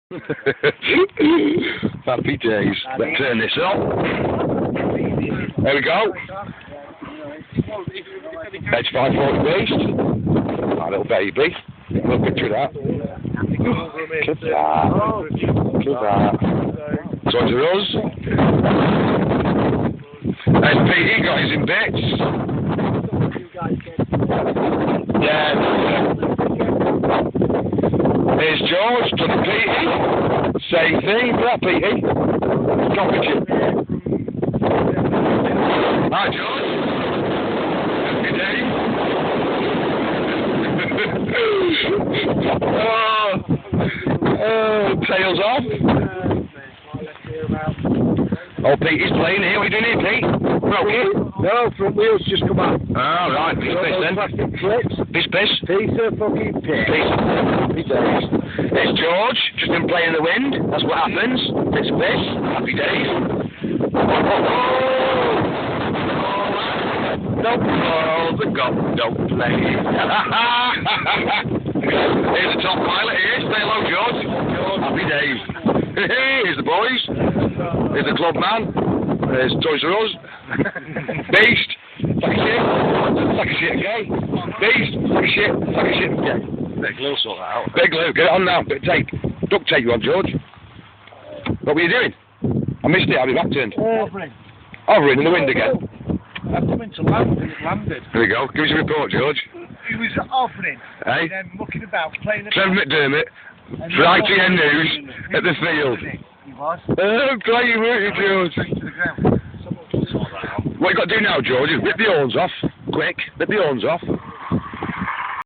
Happy days. Let's turn this up. There we go. Edge 540 waist. My little baby. Look picture of that. Look at that. Look at that. Toys R Us. There's Pete, he got his in bits. Yeah. Here's George, done a Petey. Same thing, that Petey. Coffee chip. Hi George. Happy days. Tails off. Oh, Petey's playing here. What are you doing here, Pete? Broke it? No, front wheels just come out. Oh, right. Piece of piss then. Plastic clips. Piece piss. Piece of fucking piss. Piece of happy days. There's George, just been playing in the wind. That's what happens. Piece of piss. Happy days. Don't call the god, don't play. Here's the top pilot here. Say hello, George. Happy days. Here's the boys. Here's the club man. There's Toys R Us. Beast. Sack of shit. Sack of shit gay. Beast. Sack of shit. Sack of shit gay. Big glue, sort that out. Big glue. Get it on now. Bit of tape. Duct tape you on, George. What were you doing? I missed it. I'll be back turned. Hovering in the wind again. I come into land and it landed. Here we go. Give us a report, George. He was hovering. Hey? And then mucking about, playing the Trevor McDermott. For ITN News at the field. He was. Great work, George. Straight to the ground. What you got to do now, George, is rip the horns off. Quick. Rip the horns off.